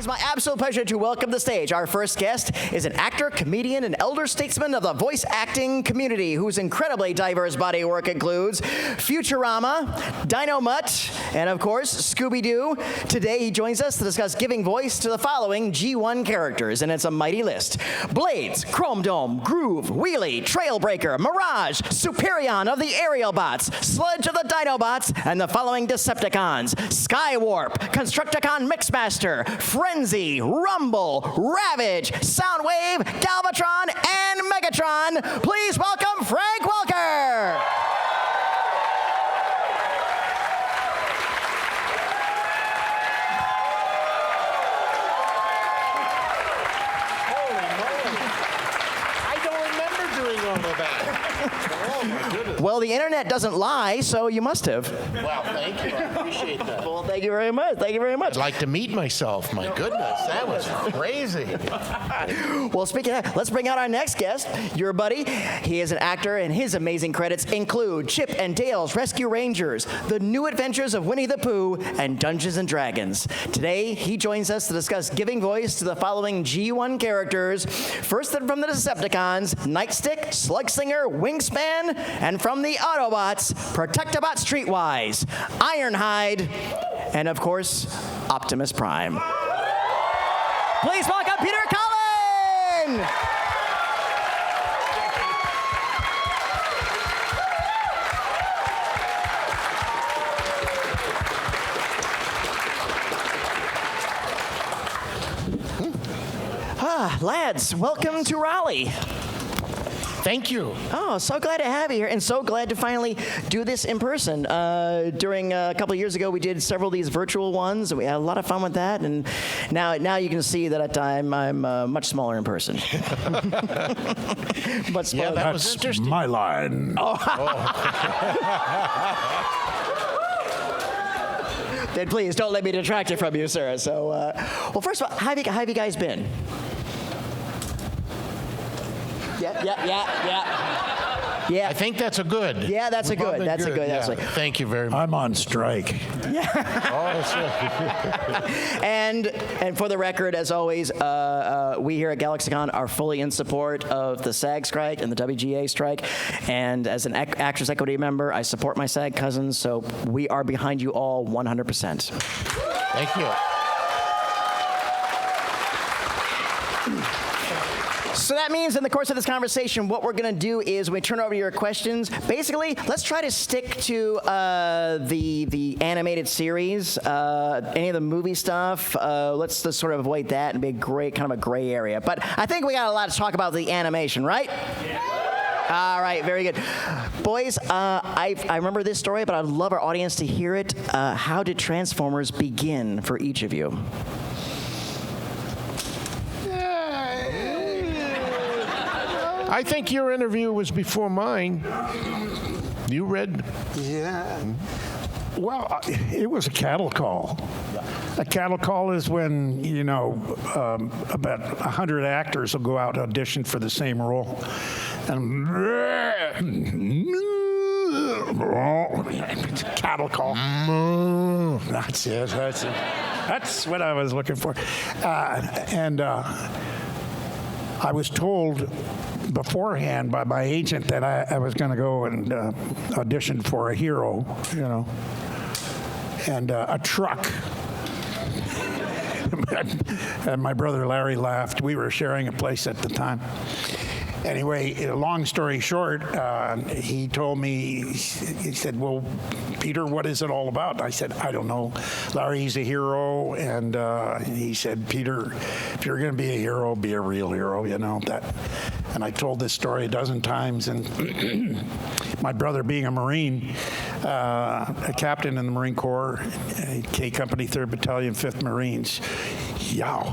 is my absolute pleasure to welcome to the stage. Our first guest is an actor, comedian, and elder statesman of the voice acting community whose incredibly diverse body of work includes Futurama, Dino Mutt, and of course, Scooby-Doo. Today he joins us to discuss giving voice to the following G1 characters, and it's a mighty list. Blades, Chrome Dome, Groove, Wheelie, Trailbreaker, Mirage, Superion of the Aerial Bots, Sludge of the Dinobots, and the following Decepticons: Skywarp, Constructicon Mixmaster, Frenzy, Rumble, Ravage, Soundwave, Galvatron, and Megatron. Please welcome Frank Welker. Oh, my goodness. Well, the internet doesn't lie, so you must have. Well, thank you. I appreciate that. Well, thank you very much. Thank you very much. I'd like to meet myself. My goodness, that was crazy. Well, speaking of that, let's bring out our next guest, your buddy. He is an actor, and his amazing credits include Chip and Dale's Rescue Rangers, The New Adventures of Winnie the Pooh, and Dungeons and Dragons. Today, he joins us to discuss giving voice to the following G1 characters. First from the Decepticons, Nightstick, Slugslinger, Wingspan, and from the Autobots, Protectobot Streetwise, Ironhide, and of course, Optimus Prime. Please welcome Peter Cullen! Lads, welcome to Raleigh. Thank you. Oh, so glad to have you here, and so glad to finally do this in person. During a couple of years ago, we did several of these virtual ones. We had a lot of fun with that, and now you can see that I'm much smaller in person. But Yeah, that was interesting. My line. Then please don't let me detract it from you, sir. So, well, first of all, how have you guys been? Yeah. I think that's a good. Yeah, that's a good. That's a good. Yeah. That's like, Thank you very much. I'm on strike. Oh, that's right. and for the record, as always, we here at GalaxyCon are fully in support of the SAG strike and the WGA strike. And as an Actors Equity member, I support my SAG cousins, so we are behind you all 100%. Thank you. So that means in the course of this conversation, what we're going to do is when we turn over to your questions, basically, let's try to stick to the animated series, any of the movie stuff. Let's just sort of avoid that and be kind of a gray area. But I think we got a lot to talk about the animation, right? Yeah. All right, very good. Boys, I remember this story, but I'd love our audience to hear it. How did Transformers begin for each of you? I think your interview was before mine. You read? Yeah. Well, it was a cattle call. A cattle call is when, about 100 actors will go out and audition for the same role. And it's a cattle call. That's it. That's what I was looking for. I was told beforehand by my agent that I was going to go and audition for a hero, and a truck. And my brother Larry laughed. We were sharing a place at the time. Anyway, long story short, he told me, he said, well, Peter, what is it all about? I said, I don't know. Larry's a hero, and he said, Peter, if you're going to be a hero, be a real hero, that. And I told this story a dozen times, and my brother being a Marine, a captain in the Marine Corps, K Company, 3rd Battalion, 5th Marines. Yeah.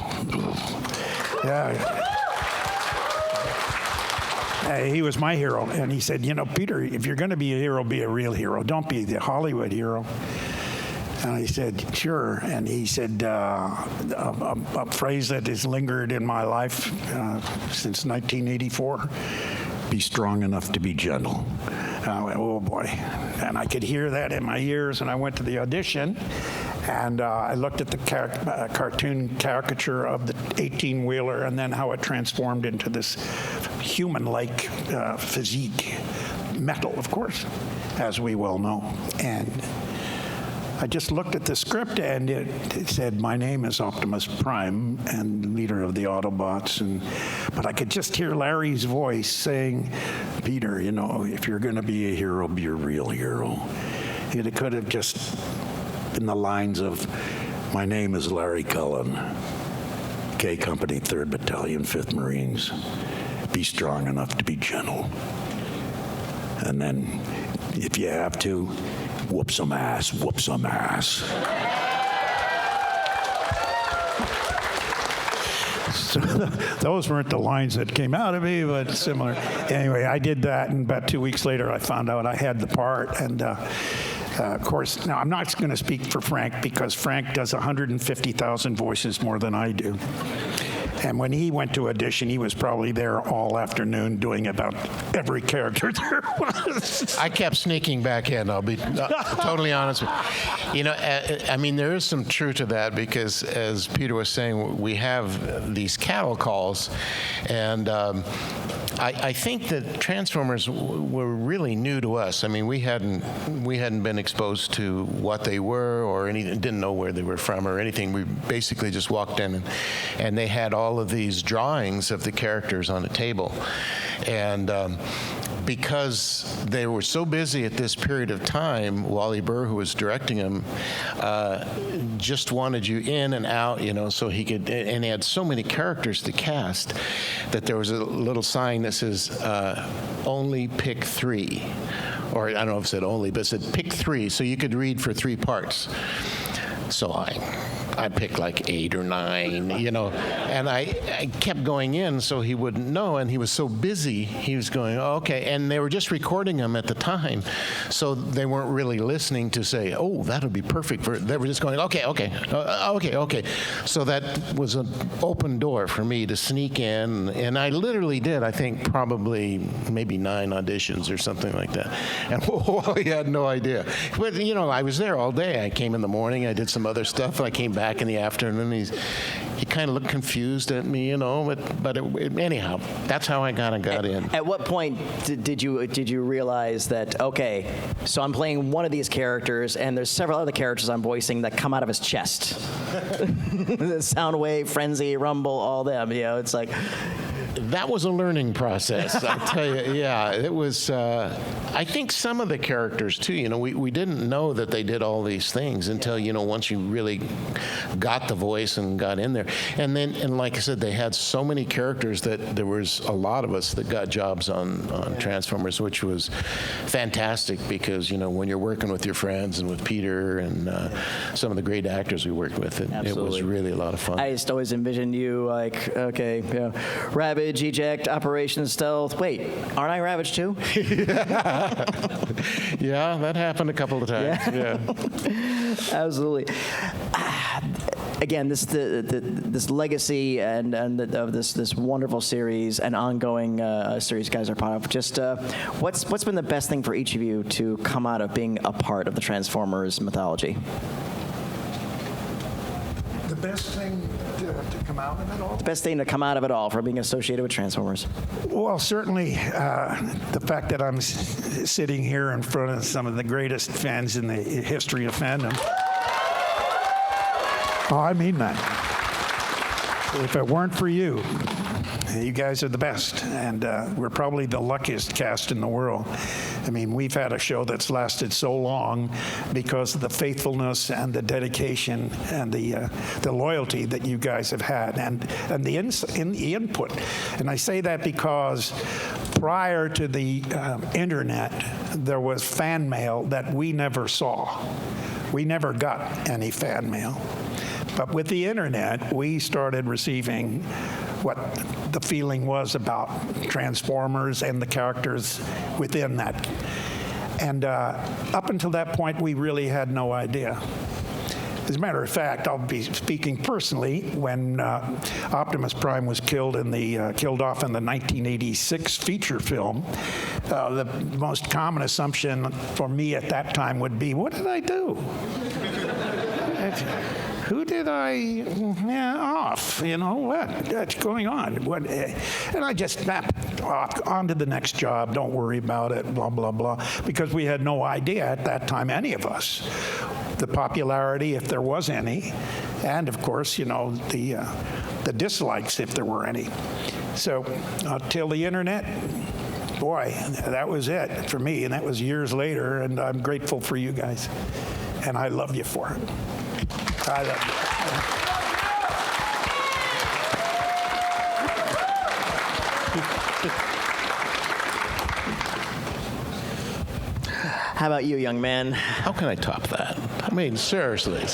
He was my hero, and he said, Peter, if you're going to be a hero, be a real hero. Don't be the Hollywood hero. And I said, sure. And he said, a phrase that has lingered in my life since 1984, be strong enough to be gentle. And I went, oh boy. And I could hear that in my ears, and I went to the audition. And I looked at the cartoon caricature of the 18-wheeler and then how it transformed into this human-like physique. Metal, of course, as we well know. And I just looked at the script, and it said, my name is Optimus Prime and leader of the Autobots. But I could just hear Larry's voice saying, Peter, you know, if you're going to be a hero, be a real hero. It could have just been the lines of, my name is Larry Cullen, K Company, 3rd Battalion, 5th Marines. Be strong enough to be gentle. And then, if you have to, whoop some ass, whoop some ass. So those weren't the lines that came out of me, but similar. Anyway, I did that, and about 2 weeks later, I found out I had the part. And of course, now I'm not going to speak for Frank because Frank does 150,000 voices more than I do. And when he went to audition, he was probably there all afternoon doing about every character there was. I kept sneaking back in, I'll be totally honest with you. You know, I mean, there is some truth to that because, as Peter was saying, we have these cattle calls, and I think that Transformers were really new to us. I mean, we hadn't been exposed to what they were or anything, didn't know where they were from or anything. We basically just walked in, and they had all of these drawings of the characters on the table. And because they were so busy at this period of time, Wally Burr, who was directing them, just wanted you in and out, you know, so he could, and he had so many characters to cast that there was a little sign that says, only pick 3. Or I don't know if it said only, but it said pick 3, so you could read for 3 parts. So I picked like 8 or 9, you know, and I kept going in so he wouldn't know, and he was so busy, he was going, oh, okay, and they were just recording them at the time, so they weren't really listening to say, oh, that'll be perfect for, they were just going, okay. So that was an open door for me to sneak in, and I literally did, I think, probably maybe 9 auditions or something like that, and Wally had no idea. But, you know, I was there all day. I came in the morning, I did some other stuff, I came back in the afternoon. He kind of looked confused at me, you know. But anyhow, that's how I got in. At what point did you realize that, okay, so I'm playing one of these characters, and there's several other characters I'm voicing that come out of his chest? Soundwave, Frenzy, Rumble, all them. You know, it's like. That was a learning process, I tell you. Yeah, it was. I think some of the characters too. You know, we didn't know that they did all these things until, you know, once you really got the voice and got in there. And then, and like I said, they had so many characters that there was a lot of us that got jobs on Transformers, which was fantastic because, you know, when you're working with your friends and with Peter and some of the great actors we worked with, it was really a lot of fun. I just always envisioned you like, okay, you know, Ravage, Eject, Operation Stealth. Wait, aren't I Ravage too? Yeah, that happened a couple of times. Yeah. Absolutely. Again, this legacy and of this wonderful series and ongoing series you guys are part of. Just what's been the best thing for each of you to come out of being a part of the Transformers mythology? The best thing to come out of it all? The best thing to come out of it all for being associated with Transformers? Well, certainly the fact that I'm sitting here in front of some of the greatest fans in the history of fandom. Oh, I mean that. If it weren't for you, you guys are the best, and we're probably the luckiest cast in the world. I mean, we've had a show that's lasted so long because of the faithfulness and the dedication and the loyalty that you guys have had, and the input. And I say that because prior to the internet, there was fan mail that we never saw. We never got any fan mail. But with the internet, we started receiving what the feeling was about Transformers and the characters within that. And up until that point, we really had no idea. As a matter of fact, I'll be speaking personally. When Optimus Prime was killed off in the 1986 feature film, the most common assumption for me at that time would be, what did I do? Who did I off? You know, what's going on? What? And I just snapped off, on to the next job. Don't worry about it, blah, blah, blah. Because we had no idea at that time, any of us, the popularity, if there was any, and of course, you know, the dislikes, if there were any. So till the internet, boy, that was it for me, and that was years later, and I'm grateful for you guys, and I love you for it. I love you. How about you, young man? How can I top that? I mean, seriously.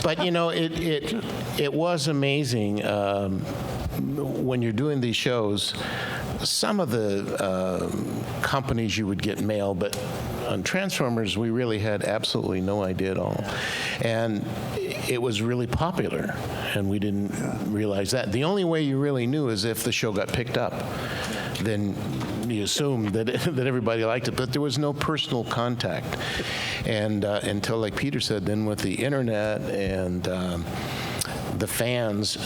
But you know, it was amazing when you're doing these shows. Some of the companies you would get mail, but on Transformers, we really had absolutely no idea at all. And it was really popular, and we didn't realize that. The only way you really knew is if the show got picked up. Then you assumed that everybody liked it, but there was no personal contact. And until, like Peter said, then with the internet and the fans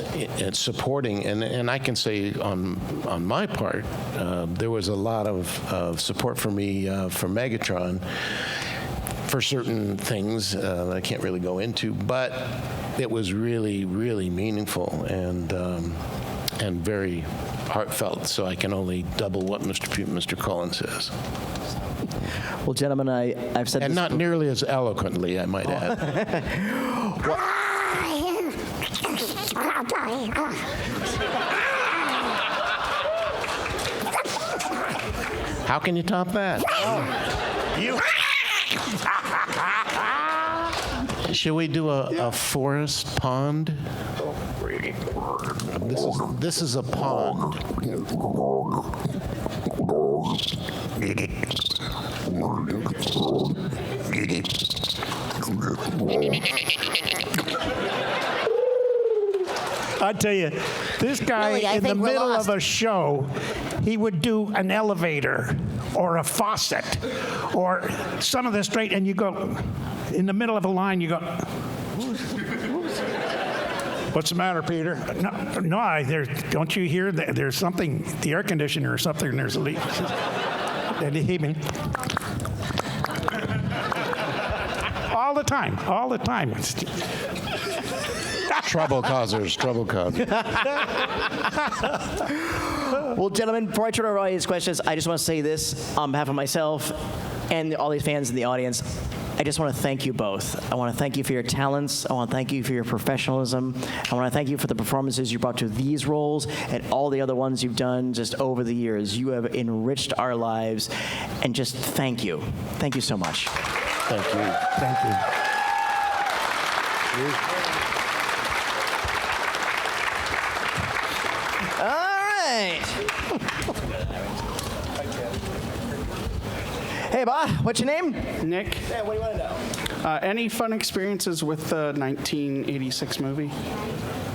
supporting, and I can say on my part, there was a lot of support for me for Megatron for certain things that I can't really go into, but it was really, really meaningful and very heartfelt. So I can only double what Mr. Cullen says. Well, gentlemen, I've said and this not nearly as eloquently, I might add. How can you top that? Should we do a forest pond? This is a pond. I tell you, this guy Really, in the middle of a show, he would do an elevator or a faucet or some of the straight, and you go, in the middle of a line, you go, what's the matter, Peter? No, don't you hear that there's something, the air conditioner or something, there's a leak. And he been all the time. Trouble causers. Well, gentlemen, before I turn over all these questions, I just want to say this on behalf of myself and all these fans in the audience. I just want to thank you both. I want to thank you for your talents. I want to thank you for your professionalism. I want to thank you for the performances you brought to these roles and all the other ones you've done just over the years. You have enriched our lives, and just thank you. Thank you so much. Thank you. Thank you. All right. Hey, Bob, what's your name? Nick, Yeah, what do you want to know? any fun experiences with the 1986 movie?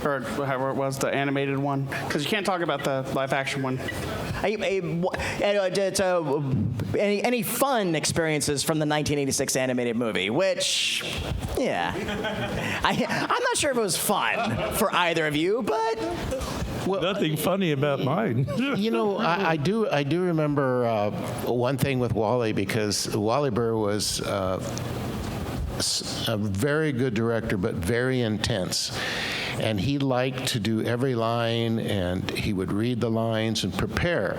Or however it was, the animated one? Because you can't talk about the live-action one. Any fun experiences from the 1986 animated movie? Which, yeah, I'm not sure if it was fun for either of you, but Nothing funny about mine. You know, I do remember one thing with Wally, because Wally Burr was a very good director, but very intense. And he liked to do every line, and he would read the lines and prepare.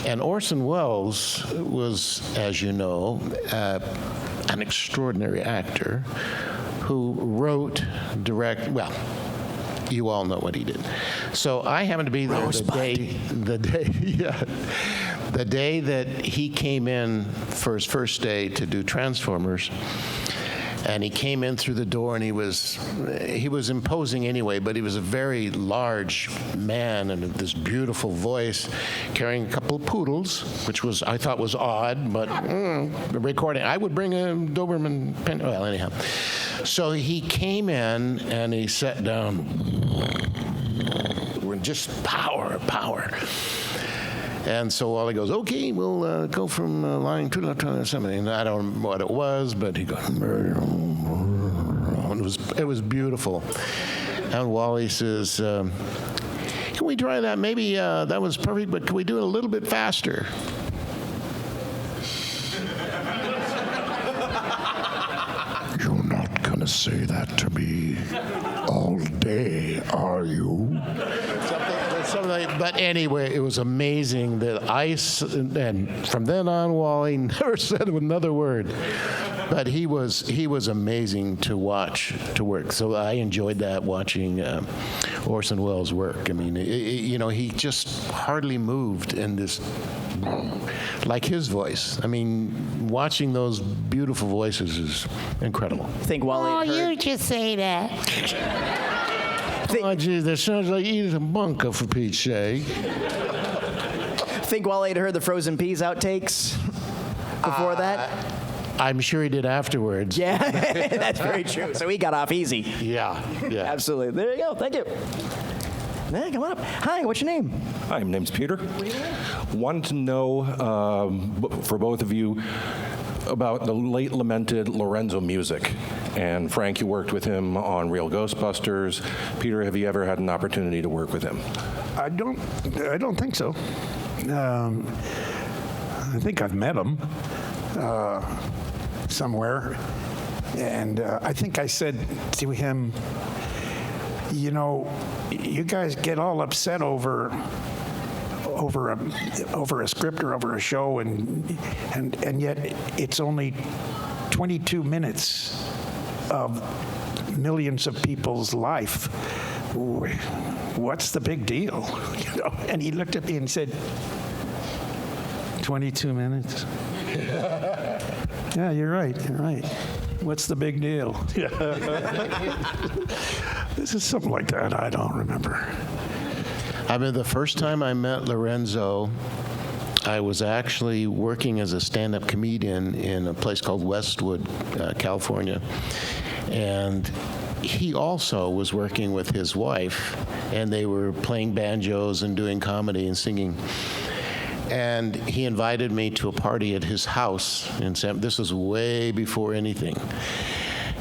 And Orson Welles was, as you know, an extraordinary actor who wrote, you all know what he did. So I happened to be there the day that he came in for his first day to do Transformers. And he came in through the door, and he was imposing anyway, but he was a very large man and this beautiful voice, carrying a couple of poodles, which I thought was odd, but recording. I would bring a Doberman pen. Well, anyhow. So he came in and he sat down. Just power. And so Wally goes, okay, we'll go from line 2 to something. And I don't know what it was, but he goes, out. It was beautiful. And Wally says, can we try that? Maybe that was perfect, but can we do it a little bit faster? You're not going to say that to me all day, are you? But anyway, it was amazing that and from then on, Wally never said another word. But he was amazing to work. So I enjoyed that, watching Orson Welles work. I mean, he just hardly moved in this, like his voice. I mean, watching those beautiful voices is incredible. Think Wally had heard, you just say that. Oh, geez, that sounds like eating a bunker, for Pete's sake. think Wally had heard the Frozen Peas outtakes before that? I'm sure he did afterwards. Yeah, that's very true. So he got off easy. Yeah. Absolutely. There you go. Thank you. Yeah, come on up. Hi, what's your name? Hi, my name's Peter. Wanted to know, for both of you, about the late lamented Lorenzo music. And Frank, you worked with him on Real Ghostbusters. Peter, have you ever had an opportunity to work with him? I don't think so. I think I've met him somewhere, and I think I said to him, you know, you guys get all upset over a script or over a show, and yet it's only 22 minutes of millions of people's life. What's the big deal? You know? And he looked at me and said, 22 minutes. Yeah, you're right. What's the big deal? This is something like that. I don't remember. I mean, the first time I met Lorenzo, I was actually working as a stand-up comedian in a place called Westwood, California. And he also was working with his wife, and they were playing banjos and doing comedy and singing. And he invited me to a party at his house in this was way before anything.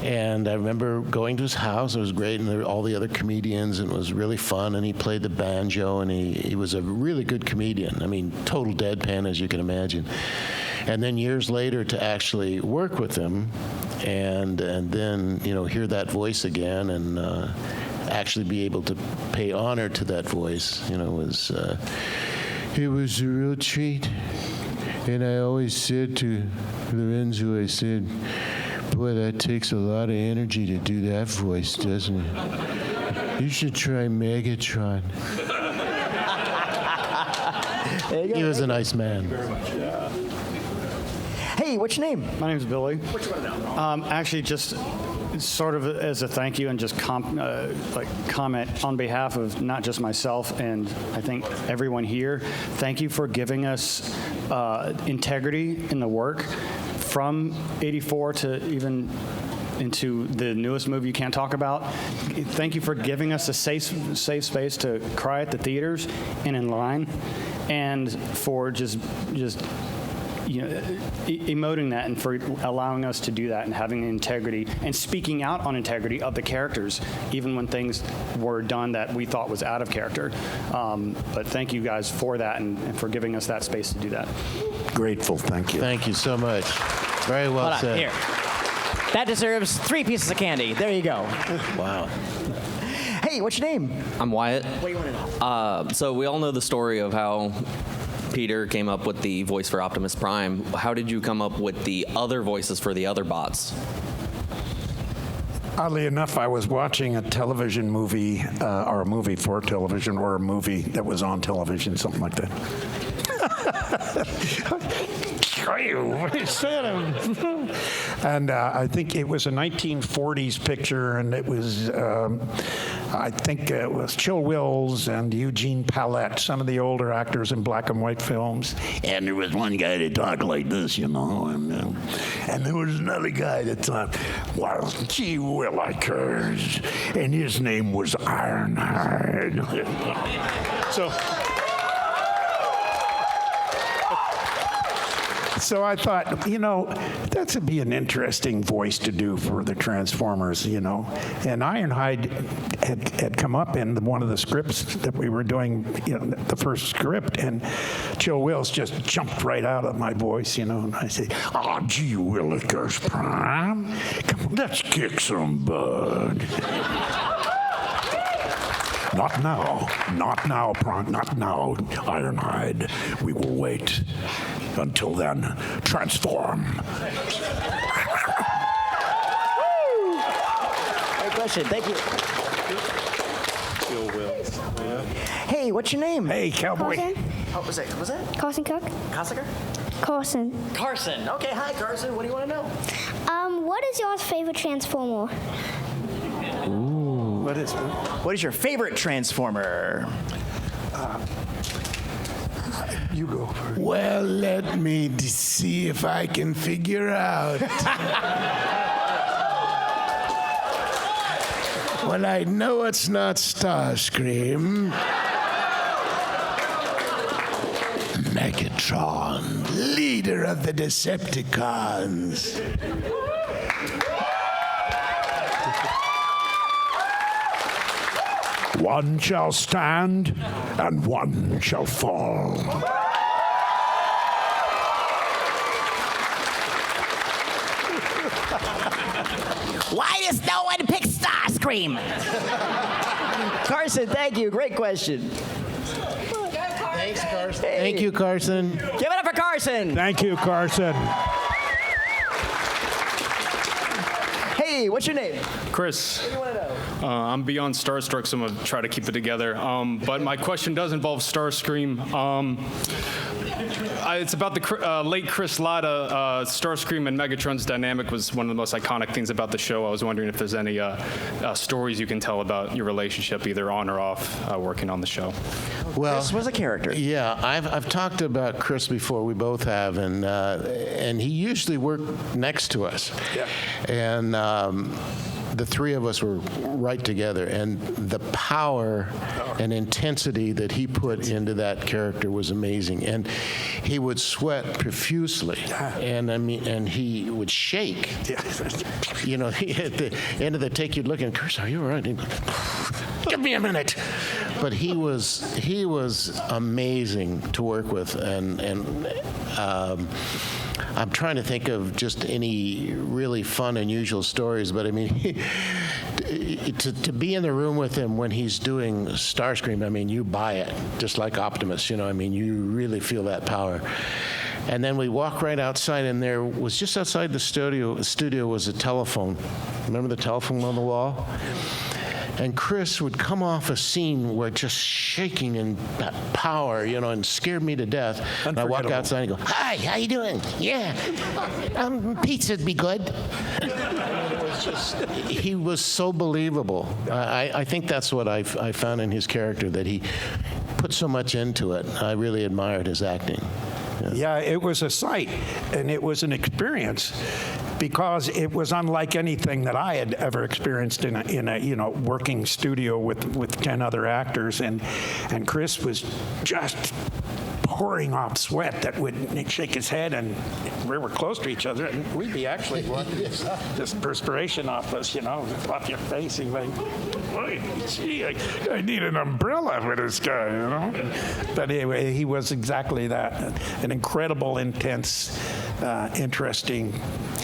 And I remember going to his house. It was great, and there were all the other comedians, and it was really fun. And he played the banjo, and he was a really good comedian. I mean, total deadpan, as you can imagine. And then years later, to actually work with him, and then hear that voice again, and actually be able to pay honor to that voice, was it was a real treat. And I always said to Lorenzo, I said, boy, that takes a lot of energy to do that voice, doesn't it? You should try Megatron. He was a nice man. Hey, what's your name? My name's Billy. What you want to know? Actually, just sort of as a thank you and just comment on behalf of not just myself and I think everyone here. Thank you for giving us integrity in the work from '84 to even into the newest movie you can't talk about. Thank you for giving us a safe space to cry at the theaters and in line, and for just emoting that, and for allowing us to do that, and having integrity and speaking out on integrity of the characters, even when things were done that we thought was out of character. But thank you guys for that, and for giving us that space to do that. Grateful, thank you. Thank you so much. Very well Hold on, said. here. That deserves 3 pieces of candy. There you go. Wow. Hey, what's your name? I'm Wyatt. What do you want to know? So we all know the story of how Peter came up with the voice for Optimus Prime. How did you come up with the other voices for the other bots? Oddly enough, I was watching a television movie, or a movie for television, or a movie that was on television, something like that. And I think it was a 1940s picture, and it was, I think it was Chill Wills and Eugene Pallette, some of the older actors in black and white films. And there was one guy that talked like this, and there was another guy that thought, well, gee willikers, and his name was Ironhide. So I thought, that would be an interesting voice to do for the Transformers, And Ironhide had come up in one of the scripts that we were doing, the first script, and Joe Wills just jumped right out of my voice, and I said, "Oh, gee willikers, Prime, come on, let's kick some butt." Not now, Prime, not now, Ironhide. We will wait. Until then, transform. Great question. Thank you. Hey, what's your name? Hey, cowboy. Carson? Oh, was it? Carson Cook? Cossiger? Carson. Carson. Okay, hi, Carson. What do you want to know? What is your favorite Transformer? What is your favorite Transformer? You go first. Well, let me see if I can figure out. Well, I know it's not Starscream. Megatron, leader of the Decepticons. One shall stand, and one shall fall. Why does no one pick Starscream? Carson, thank you. Great question. Thanks, Carson. Hey. Thank you, Carson. Give it up for Carson. Thank you, Carson. Hey, what's your name? Chris. What do you want to know? I'm beyond starstruck, so I'm going to try to keep it together. But my question does involve Starscream. It's about the late Chris Latta. Starscream and Megatron's dynamic was one of the most iconic things about the show. I was wondering if there's any stories you can tell about your relationship, either on or off, working on the show. Well, Chris was a character. Yeah, I've talked about Chris before. We both have, and he usually worked next to us. Yeah. And the three of us were right together, and the power and intensity that he put into that character was amazing. And he would sweat profusely, and he would shake. You know, at the end of the take, you'd look and Chris, are you all right? He'd go, give me a minute. But he was amazing to work with, and I'm trying to think of just any really fun, unusual stories, but I mean, to be in the room with him when he's doing Starscream, I mean, you buy it, just like Optimus, you know, I mean, you really feel that power. And then we walk right outside, and there was just outside the studio was a telephone. Remember the telephone on the wall? And Chris would come off a scene where just shaking in that power, you know, and scared me to death. And I walk outside and go, hi, how you doing? Yeah, pizza'd be good. He was so believable. I think that's what I found in his character, that he put so much into it. I really admired his acting. Yeah, it was a sight, and it was an experience, because it was unlike anything that I had ever experienced in a working studio with 10 other actors, and Chris was just pouring off sweat that would shake his head, and we were close to each other, and we'd be actually just perspiration off us, you know, off your face. And like, gee, I need an umbrella for this guy, you know. But anyway, he was exactly that, an incredible, intense, interesting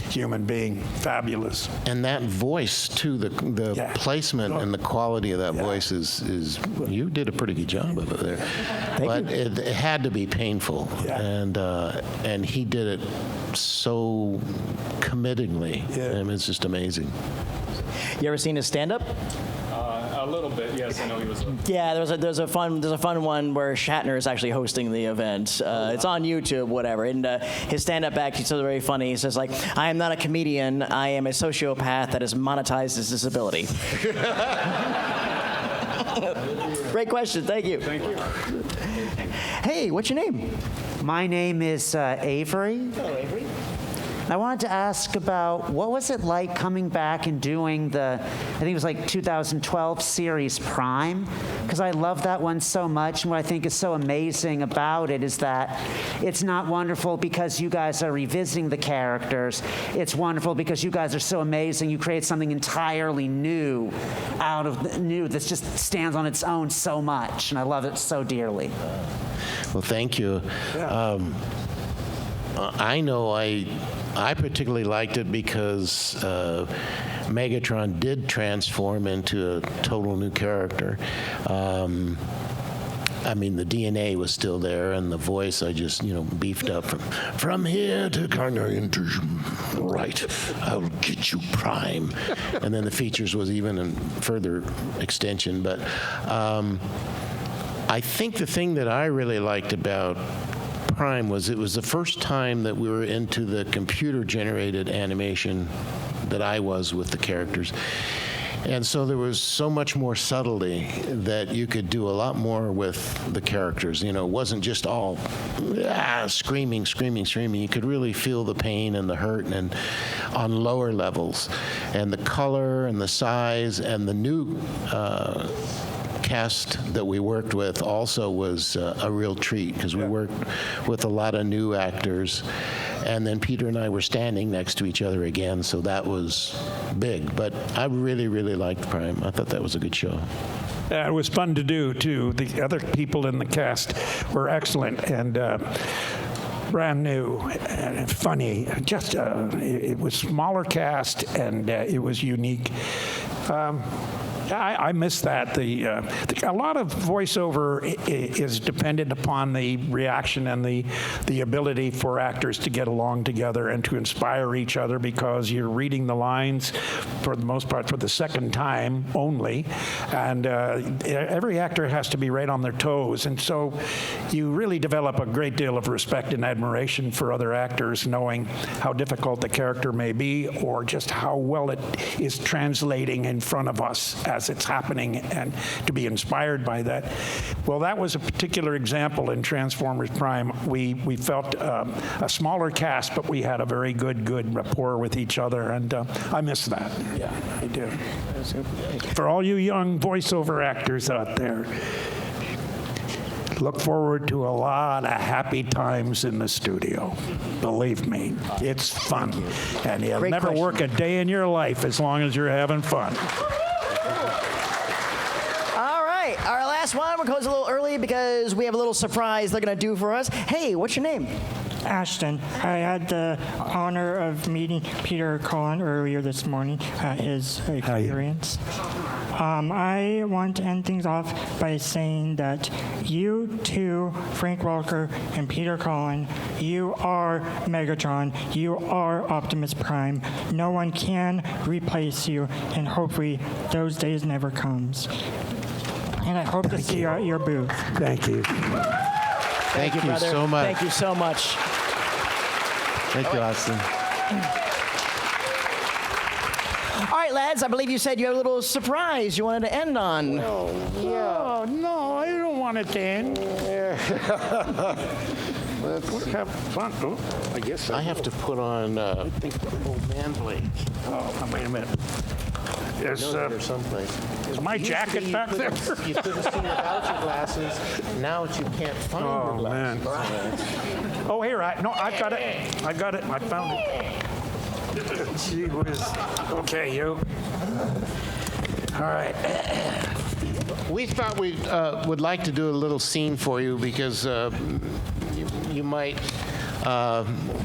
human being, fabulous. And that voice too, the placement and the quality of that voice is you did a pretty good job of it there. But it had to be painful, and he did it so committingly. I mean, it's just amazing. You ever seen his stand-up? A little bit, yes. I know he was. Yeah, there's a fun one where Shatner is actually hosting the event. It's on YouTube, whatever. And his stand-up act, he's so very funny. He says, like, I am not a comedian. I am a sociopath that has monetized his disability. Great question. Thank you. Thank you. Hey, what's your name? My name is Avery. Hello, Avery. I wanted to ask about what was it like coming back and doing the, I think it was like 2012 series Prime, because I love that one so much, and what I think is so amazing about it is that it's not wonderful because you guys are revisiting the characters. It's wonderful because you guys are so amazing. You create something entirely new out of the new that just stands on its own so much, and I love it so dearly. Well, thank you. I know I particularly liked it because Megatron did transform into a total new character. I mean, the DNA was still there, and the voice I just, beefed up from here to right. I'll get you Prime, and then the features was even a further extension. But I think the thing that I really liked about Prime was it was the first time that we were into the computer-generated animation that I was with the characters. And so there was so much more subtlety that you could do a lot more with the characters. It wasn't just all screaming. You could really feel the pain and the hurt and on lower levels. And the color and the size and the new cast that we worked with also was a real treat because we worked with a lot of new actors. And then Peter and I were standing next to each other again, so that was big. But I really, really liked Prime. I thought that was a good show. It was fun to do, too. The other people in the cast were excellent and brand new and funny. Just it was smaller cast, and it was unique. I miss that. A lot of voiceover is dependent upon the reaction and the ability for actors to get along together and to inspire each other because you're reading the lines for the most part for the second time only, and every actor has to be right on their toes, and so you really develop a great deal of respect and admiration for other actors, knowing how difficult the character may be or just how well it is translating in front of us as it's happening, and to be inspired by that. Well, that was a particular example in Transformers Prime. We felt a smaller cast, but we had a very good rapport with each other, and I miss that. Yeah, I do. For all you young voiceover actors out there, look forward to a lot of happy times in the studio. Believe me, it's fun. And you'll never work a day in your life as long as you're having fun. All right, our last one. We're closing a little early because we have a little surprise they're going to do for us. Hey, what's your name? Ashton. I had the honor of meeting Peter Cullen earlier this morning at his experience. I want to end things off by saying that you two, Frank Welker and Peter Cullen, you are Megatron, you are Optimus Prime. No one can replace you, and hopefully those days never comes. And I hope to see you at your booth. Thank you. Thank you brother. so much. Thank you so much. Thank you, Austin. All right, lads, I believe you said you had a little surprise you wanted to end on. Oh, no, I don't want it to end. Let's have fun. Oh, I guess I have to put on old man blades. Oh, wait a minute. There's someplace. Is my jacket back there? You could have seen without your glasses. Now you can't find your glasses. Man. Oh, here, I've got it. I found it. Gee whiz. Okay, you. All right. We thought we would like to do a little scene for you because you might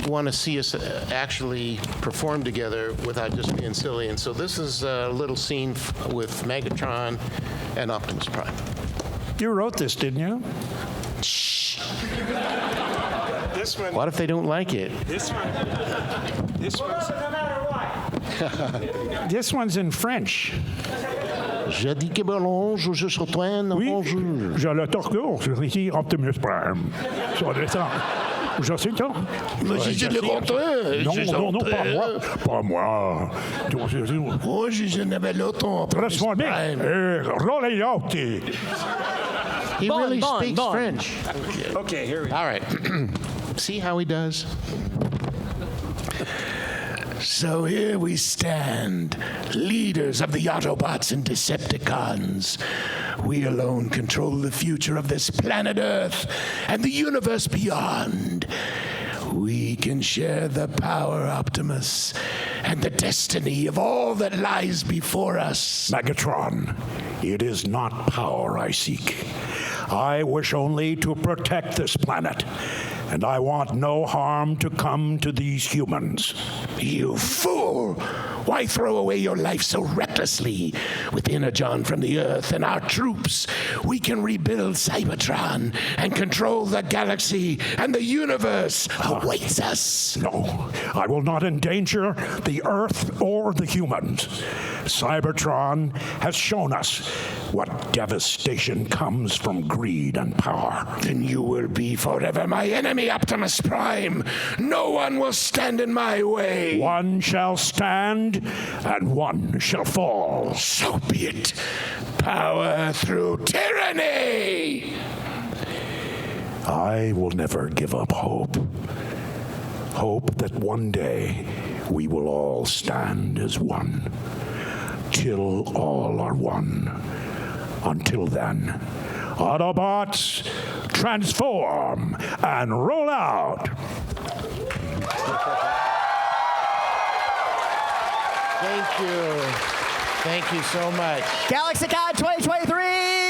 want to see us actually perform together without just being silly. And so this is a little scene with Megatron and Optimus Prime. You wrote this, didn't you? Shh. This one. What if they don't like it? This one. This one's. No matter what. This one's in French. Je dis que ballon, je suis toi, non, Oui, je le torque, je suis Optimus Prime. Sur le temps. Je suis temps. Mais si je le rentré. Non, pas moi. Pas moi. Oh, je n'avais le temps. Transformé. Rollez out. He really speaks French. Okay, here we go. All right. See how he does? So here we stand, leaders of the Autobots and Decepticons. We alone control the future of this planet Earth and the universe beyond. We can share the power, Optimus, and the destiny of all that lies before us. Megatron, it is not power I seek. I wish only to protect this planet, and I want no harm to come to these humans. You fool! Why throw away your life so recklessly? With Energon from the Earth and our troops, we can rebuild Cybertron and control the galaxy, and the universe awaits us. No, I will not endanger the Earth or the humans. Cybertron has shown us what devastation comes from greed and power. Then you will be forever my enemy, Optimus Prime. No one will stand in my way. One shall stand, and one shall fall. So be it. Power through tyranny. I will never give up hope. Hope that one day we will all stand as one. Till all are one. Until then, Autobots, transform and roll out. Thank you. Thank you so much. GalaxyCon 2023